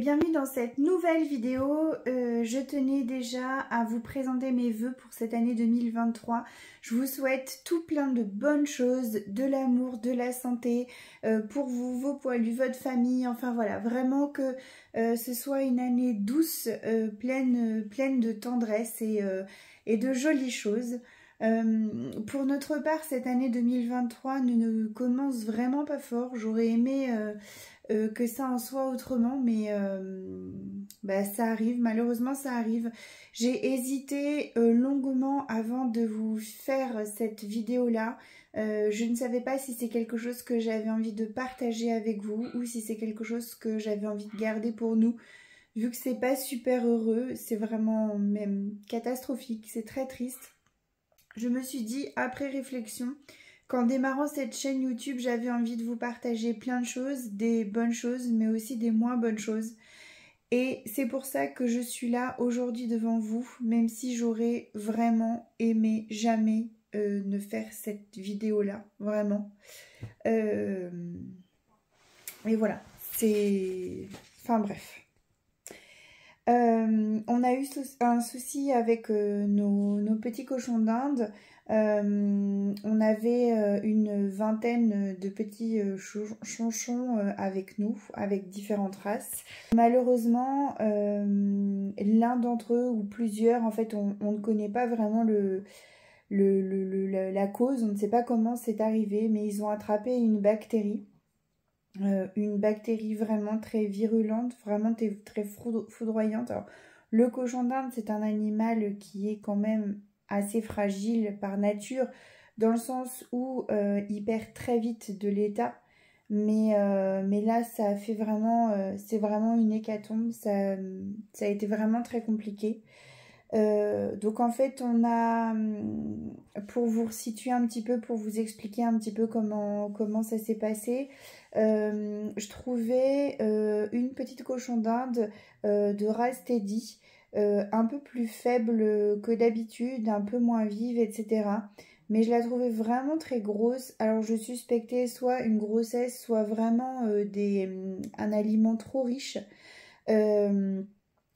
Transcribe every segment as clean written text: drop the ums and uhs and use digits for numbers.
bienvenue dans cette nouvelle vidéo. Je tenais déjà à vous présenter mes vœux pour cette année 2023. Je vous souhaite tout plein de bonnes choses, de l'amour, de la santé pour vous, vos poilus, votre famille. Enfin voilà, vraiment que ce soit une année douce, pleine de tendresse et de jolies choses. Pour notre part, cette année 2023 ne commence vraiment pas fort. J'aurais aimé que ça en soit autrement, mais ça arrive, malheureusement ça arrive. J'ai hésité longuement avant de vous faire cette vidéo-là. Je ne savais pas si c'est quelque chose que j'avais envie de partager avec vous ou si c'est quelque chose que j'avais envie de garder pour nous. Vu que c'est pas super heureux, c'est vraiment même catastrophique, c'est très triste. Je me suis dit, après réflexion, qu'en démarrant cette chaîne YouTube, j'avais envie de vous partager plein de choses, des bonnes choses, mais aussi des moins bonnes choses. Et c'est pour ça que je suis là aujourd'hui devant vous, même si j'aurais vraiment aimé jamais ne faire cette vidéo-là, vraiment. Et voilà, c'est... Enfin bref. On a eu un souci avec nos petits cochons d'Inde. On avait une vingtaine de petits chonchons avec nous, avec différentes races. Malheureusement, l'un d'entre eux ou plusieurs, en fait, on ne connaît pas vraiment la cause, on ne sait pas comment c'est arrivé, mais ils ont attrapé une bactérie. Une bactérie vraiment très virulente, vraiment très foudroyante. Alors, le cochon d'Inde, c'est un animal qui est quand même assez fragile par nature, dans le sens où il perd très vite de l'état. Mais là, ça a fait vraiment, c'est vraiment une hécatombe, ça a été vraiment très compliqué. Donc en fait on a, pour vous situer un petit peu, pour vous expliquer un petit peu comment ça s'est passé, je trouvais une petite cochon d'Inde de race Teddy, un peu plus faible que d'habitude, un peu moins vive, etc. Mais je la trouvais vraiment très grosse. Alors je suspectais soit une grossesse, soit vraiment un aliment trop riche.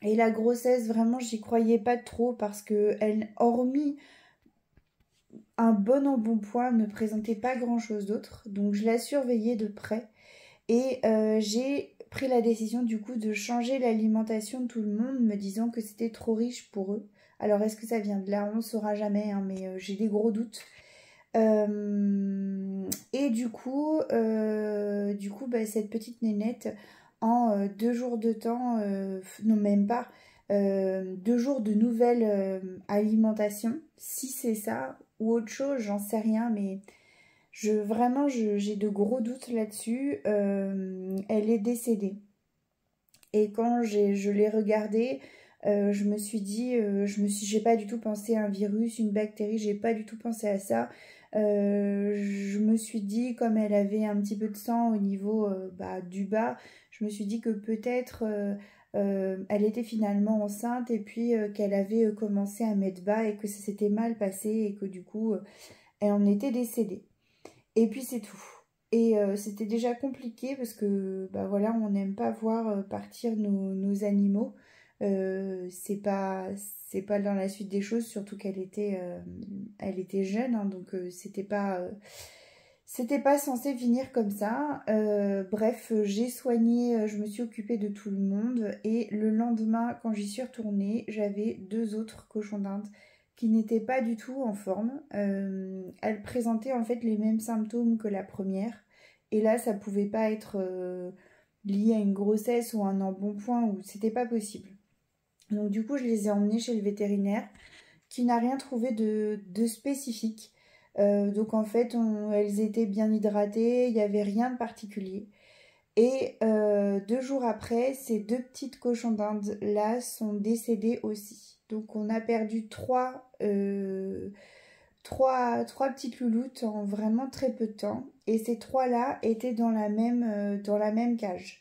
Et la grossesse, vraiment, j'y croyais pas trop parce que elle, hormis un bon embonpoint, ne présentait pas grand-chose d'autre. Donc, je la surveillais de près. Et j'ai pris la décision, du coup, de changer l'alimentation de tout le monde, me disant que c'était trop riche pour eux. Alors, est-ce que ça vient de là? On ne saura jamais, hein, mais j'ai des gros doutes. Et du coup, cette petite nénette... En 2 jours de temps, non même pas, 2 jours de nouvelle alimentation, si c'est ça ou autre chose, j'en sais rien, mais vraiment j'ai de gros doutes là-dessus. Elle est décédée. Et quand je l'ai regardée, je me suis dit, j'ai pas du tout pensé à un virus, une bactérie, j'ai pas du tout pensé à ça. Je me suis dit, comme elle avait un petit peu de sang au niveau du bas, je me suis dit que peut-être elle était finalement enceinte et puis qu'elle avait commencé à mettre bas et que ça s'était mal passé et que du coup elle en était décédée. Et puis c'est tout. Et c'était déjà compliqué parce que voilà, on n'aime pas voir partir nos animaux. C'est pas dans la suite des choses, surtout qu'elle était, elle était jeune, hein, donc c'était pas censé finir comme ça. Bref, j'ai soigné, je me suis occupée de tout le monde et le lendemain, quand j'y suis retournée, j'avais 2 autres cochons d'Inde qui n'étaient pas du tout en forme. Elle présentait en fait les mêmes symptômes que la première. Et là, ça pouvait pas être lié à une grossesse ou un embonpoint, ou c'était pas possible. Donc du coup, je les ai emmenés chez le vétérinaire qui n'a rien trouvé de spécifique. Donc en fait, elles étaient bien hydratées, il n'y avait rien de particulier. Et 2 jours après, ces 2 petites cochons d'Inde là sont décédées aussi. Donc on a perdu 3 petites louloutes en vraiment très peu de temps. Et ces 3 là étaient dans la même cage.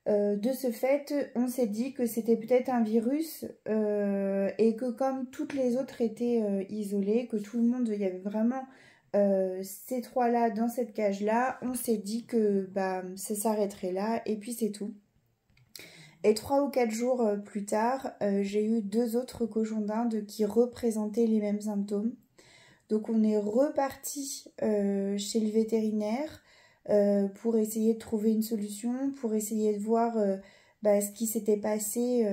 De ce fait, on s'est dit que c'était peut-être un virus et que comme toutes les autres étaient isolées, que tout le monde, il y avait vraiment ces 3 là dans cette cage là, on s'est dit que ça s'arrêterait là et puis c'est tout. Et 3 ou 4 jours plus tard, j'ai eu 2 autres cochons d'Inde qui représentaient les mêmes symptômes. Donc on est reparti chez le vétérinaire pour essayer de trouver une solution, pour essayer de voir ce qui s'était passé,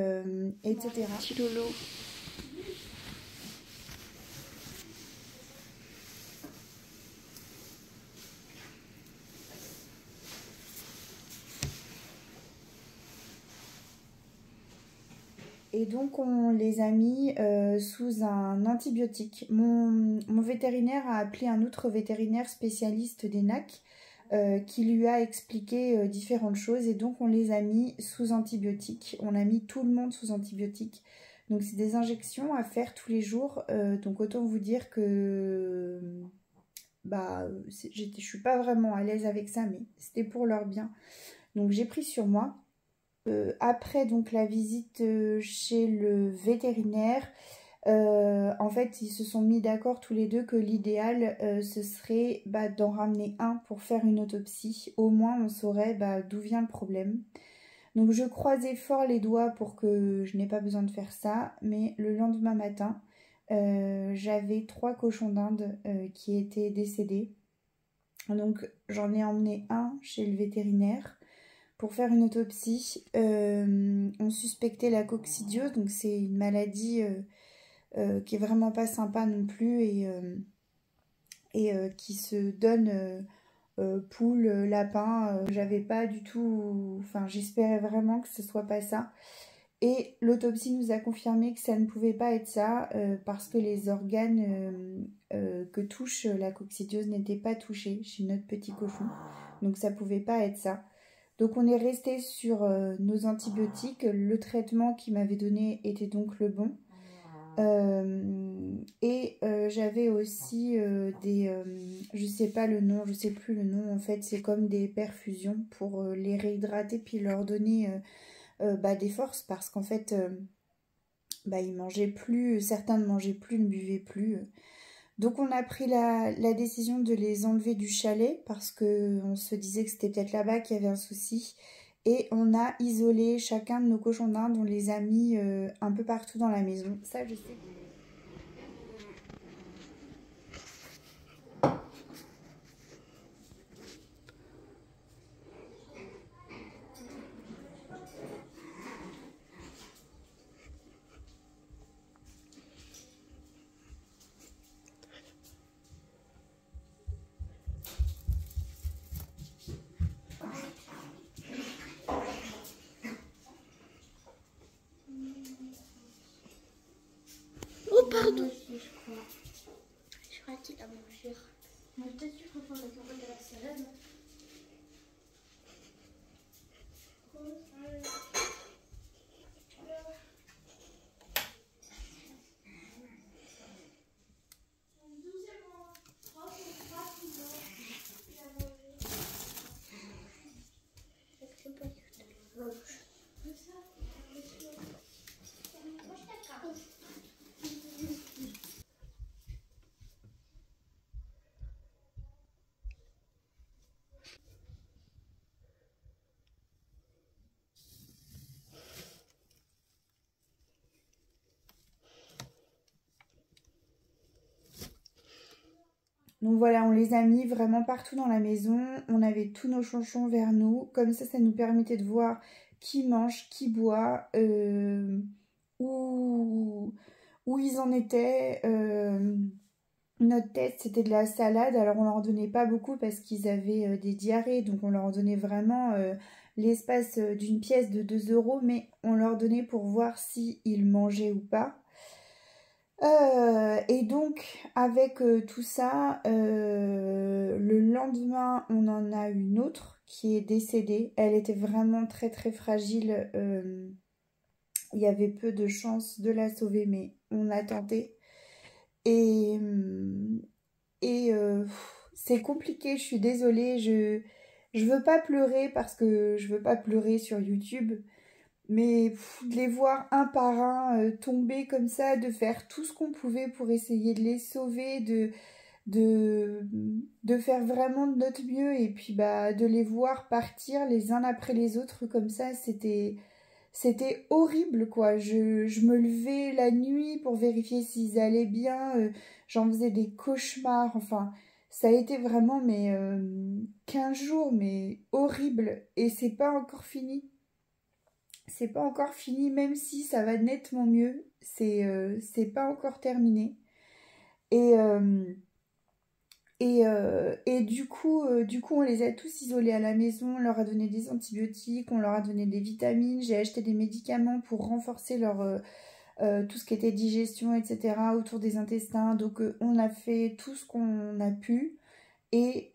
etc. Petit Lolo. Et donc on les a mis sous un antibiotique. Mon vétérinaire a appelé un autre vétérinaire spécialiste des NAC qui lui a expliqué différentes choses et donc on les a mis sous antibiotiques. On a mis tout le monde sous antibiotiques. Donc c'est des injections à faire tous les jours. Donc autant vous dire que je suis pas vraiment à l'aise avec ça, mais c'était pour leur bien. Donc j'ai pris sur moi. Après donc la visite chez le vétérinaire, en fait ils se sont mis d'accord tous les deux que l'idéal ce serait d'en ramener un pour faire une autopsie. Au moins on saurait d'où vient le problème. Donc je croisais fort les doigts pour que je n'ai pas besoin de faire ça, mais le lendemain matin j'avais 3 cochons d'Inde qui étaient décédés. Donc j'en ai emmené un chez le vétérinaire pour faire une autopsie. On suspectait la coccidiose, donc c'est une maladie qui est vraiment pas sympa non plus et qui se donne poule, lapin. J'avais pas du tout, enfin j'espérais vraiment que ce soit pas ça. Et l'autopsie nous a confirmé que ça ne pouvait pas être ça parce que les organes que touche la coccidiose n'étaient pas touchés chez notre petit cochon. Donc ça pouvait pas être ça. Donc on est resté sur nos antibiotiques. Le traitement qu'il m'avait donné était donc le bon. J'avais aussi je sais pas le nom, je sais plus le nom en fait, c'est comme des perfusions pour les réhydrater puis leur donner des forces parce qu'en fait ils mangeaient plus, certains ne mangeaient plus, ne buvaient plus. Donc on a pris la décision de les enlever du chalet parce qu'on se disait que c'était peut-être là-bas qu'il y avait un souci. Et on a isolé chacun de nos cochons d'Inde, on les a mis un peu partout dans la maison. Ça je sais. Oh pardon. Je crois qu'il a mangé. Peut-être que je préfère la carotte de la salade. Donc voilà, on les a mis vraiment partout dans la maison. On avait tous nos chonchons vers nous. Comme ça nous permettait de voir qui mange, qui boit, où ils en étaient. Notre test, c'était de la salade. Alors on leur donnait pas beaucoup parce qu'ils avaient des diarrhées. Donc on leur donnait vraiment l'espace d'une pièce de 2 €. Mais on leur donnait pour voir s'ils mangeaient ou pas. Et donc avec tout ça, le lendemain on en a une autre qui est décédée. Elle était vraiment très très fragile, il y avait peu de chances de la sauver mais on a tenté et c'est compliqué, je suis désolée, je veux pas pleurer parce que je veux pas pleurer sur YouTube. Mais de les voir un par un tomber comme ça, de faire tout ce qu'on pouvait pour essayer de les sauver, de faire vraiment de notre mieux et puis de les voir partir les uns après les autres comme ça, c'était c'était horrible, quoi. Je me levais la nuit pour vérifier s'ils allaient bien. J'en faisais des cauchemars. Enfin, ça a été vraiment 15 jours, mais horrible. Et c'est pas encore fini. C'est pas encore fini, même si ça va nettement mieux. C'est pas encore terminé. Et, du coup, on les a tous isolés à la maison, on leur a donné des antibiotiques, on leur a donné des vitamines, j'ai acheté des médicaments pour renforcer tout ce qui était digestion, etc. autour des intestins. Donc, on a fait tout ce qu'on a pu. Et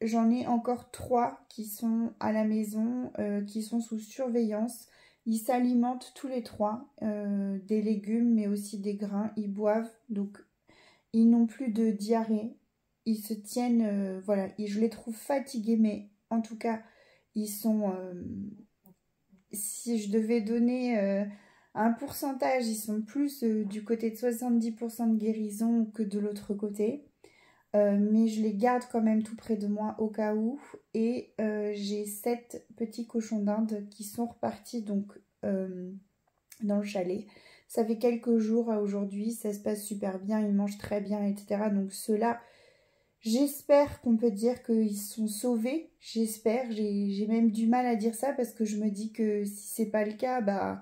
j'en ai encore 3 qui sont à la maison, qui sont sous surveillance. Ils s'alimentent tous les 3, des légumes, mais aussi des grains. Ils boivent, donc ils n'ont plus de diarrhée. Ils se tiennent, voilà. Je les trouve fatigués, mais en tout cas, ils sont... si je devais donner un pourcentage, ils sont plus du côté de 70% de guérison que de l'autre côté. Mais je les garde quand même tout près de moi au cas où. Et j'ai 7 petits cochons d'Inde qui sont repartis donc dans le chalet. Ça fait quelques jours à aujourd'hui, ça se passe super bien, ils mangent très bien, etc. Donc ceux-là, j'espère qu'on peut dire qu'ils sont sauvés. J'espère, j'ai même du mal à dire ça parce que je me dis que si c'est pas le cas, bah...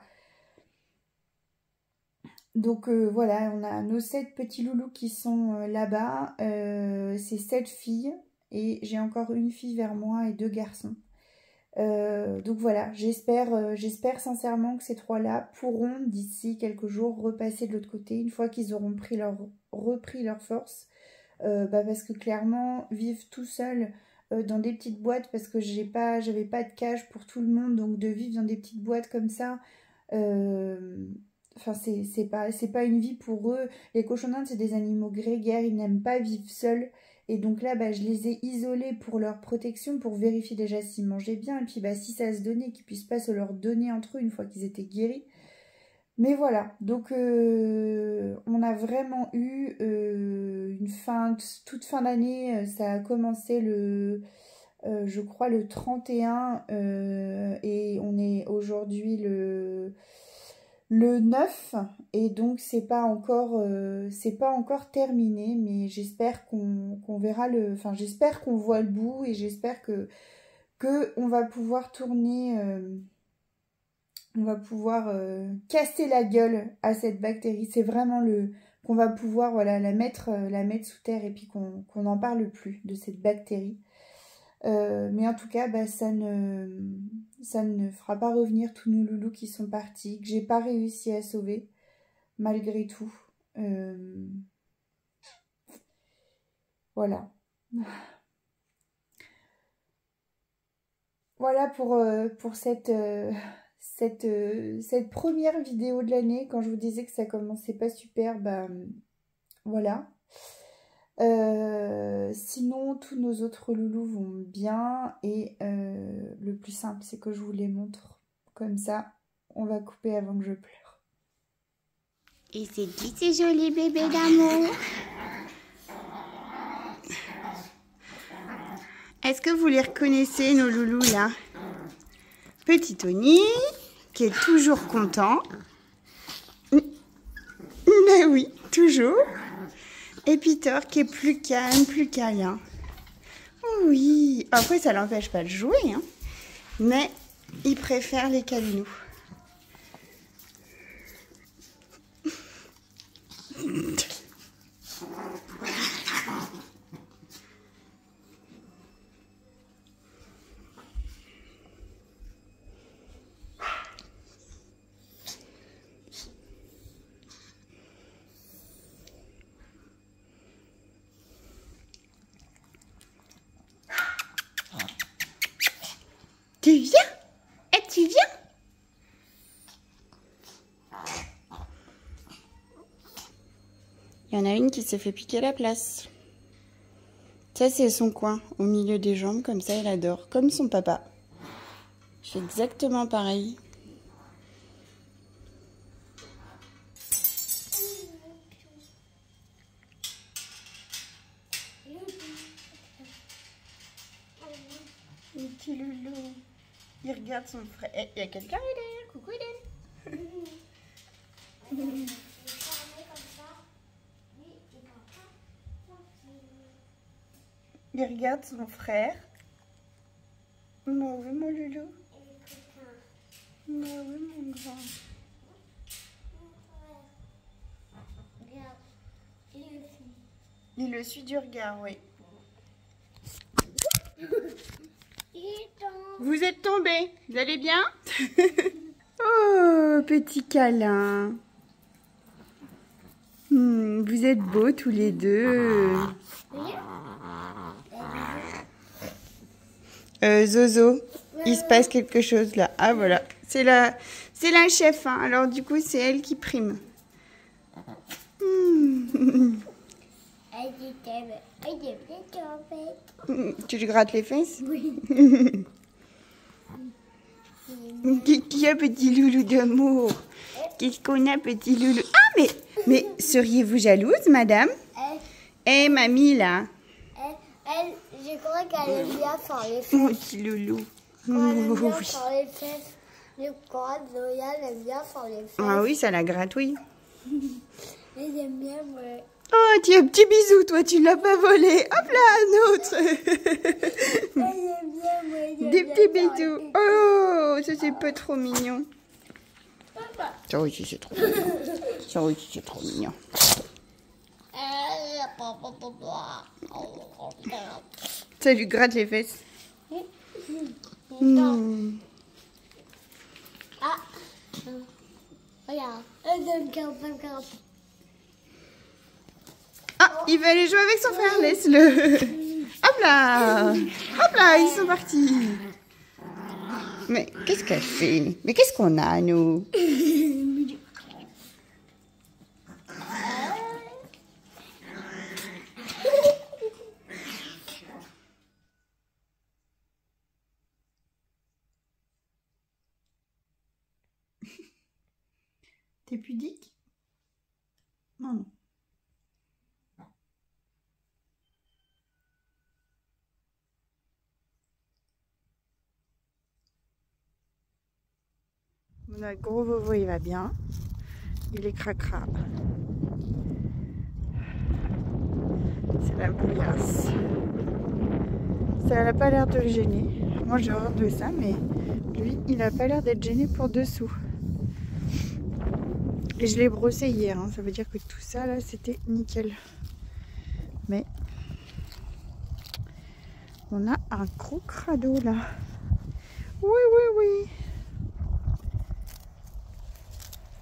Donc voilà, on a nos 7 petits loulous qui sont là-bas. C'est 7 filles et j'ai encore une fille vers moi et 2 garçons. Donc voilà, j'espère sincèrement que ces 3-là pourront d'ici quelques jours repasser de l'autre côté une fois qu'ils auront repris leur force. Parce que clairement, vivre tout seul dans des petites boîtes, parce que j'avais pas de cage pour tout le monde, donc de vivre dans des petites boîtes comme ça... Enfin, c'est pas une vie pour eux. Les cochons d'Inde, c'est des animaux grégaires, ils n'aiment pas vivre seuls. Et donc là, je les ai isolés pour leur protection, pour vérifier déjà s'ils mangeaient bien. Et puis si ça se donnait, qu'ils puissent pas se leur donner entre eux une fois qu'ils étaient guéris. Mais voilà, donc on a vraiment eu toute fin d'année. Ça a commencé je crois le 31 et on est aujourd'hui le 9 et donc c'est pas encore terminé, mais j'espère qu'on verra j'espère qu'on voit le bout et j'espère que on va pouvoir tourner on va pouvoir casser la gueule à cette bactérie. C'est vraiment qu'on va pouvoir la mettre sous terre et puis qu'on n'en parle plus de cette bactérie. Mais en tout cas, ça ne fera pas revenir tous nos loulous qui sont partis, que j'ai pas réussi à sauver, malgré tout. Voilà. Voilà pour cette première vidéo de l'année. Quand je vous disais que ça commençait pas super, voilà. Sinon, tous nos autres loulous vont bien et le plus simple, c'est que je vous les montre. Comme ça, on va couper avant que je pleure. Et c'est qui ces jolis bébés d'amour? Est-ce que vous les reconnaissez, nos loulous, là? Petit Tony, qui est toujours content. Mais oui, toujours. Et Peter qui est plus calme, plus câlin. Oui, après ça l'empêche pas de jouer, hein. Mais il préfère les câlinous. Tu viens? Et tu viens? Il y en a une qui s'est fait piquer la place. Ça, c'est son coin, au milieu des jambes, comme ça, elle adore, comme son papa. Je fais exactement pareil. Le petit loulou. Il regarde son frère. Eh, il y a quelqu'un, Eden. Coucou, Eden. Il regarde son frère. Bah oui, mon loulou. Bah oui, mon grand. Il le suit du regard, oui. Vous êtes tombés. Vous allez bien? Oh, petit câlin. Vous êtes beaux tous les deux. Zozo, il se passe quelque chose là. Ah voilà, c'est la chef. Hein. Alors du coup, c'est elle qui prime. Tu lui grattes les fesses? Oui. Qui a, petit loulou d'amour? Qu'est-ce qu'on a, petit loulou? Ah, mais seriez-vous jalouse, madame? Eh, mamie, là. Je crois qu'elle aime bien faire les fesses. Mon petit loulou. Quand elle aime bien faire les fesses, je crois que Zoya aime bien faire les fesses. Ah oui, ça la gratouille. Elle aime bien, ouais. Oh, tiens, petit bisou, toi, tu l'as pas volé. Hop là, un autre. Elle aime bien, ouais. Des petits bisous. Oh, ça, c'est pas trop mignon. Ça aussi, c'est trop mignon. Ça aussi, c'est trop mignon. Ça lui gratte les fesses. Ah, regarde. Ah, il va aller jouer avec son frère, laisse-le. Hop là. Hop là, ils sont partis. Mais qu'est-ce qu'elle fait? Mais qu'est-ce qu'on a, nous? T'es pudique? Non, non. Notre gros Vovo, il va bien. Il est cracra. C'est la bouillasse. Ça n'a pas l'air de le gêner. Moi, j'ai horreur de ça, mais lui, il n'a pas l'air d'être gêné pour dessous. Et je l'ai brossé hier, hein. Ça veut dire que tout ça, là, c'était nickel. Mais on a un gros crado, là. Oui, oui, oui.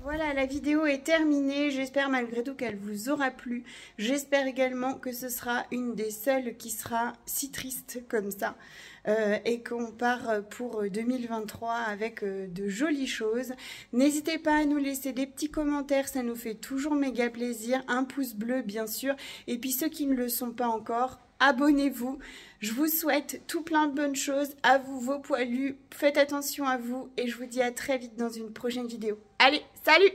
Voilà, la vidéo est terminée. J'espère malgré tout qu'elle vous aura plu. J'espère également que ce sera une des seules qui sera si triste comme ça. Et qu'on part pour 2023 avec de jolies choses. N'hésitez pas à nous laisser des petits commentaires, ça nous fait toujours méga plaisir. Un pouce bleu bien sûr. Et puis ceux qui ne le sont pas encore, abonnez-vous. Je vous souhaite tout plein de bonnes choses. À vous, vos poilus. Faites attention à vous. Et je vous dis à très vite dans une prochaine vidéo. Allez, salut!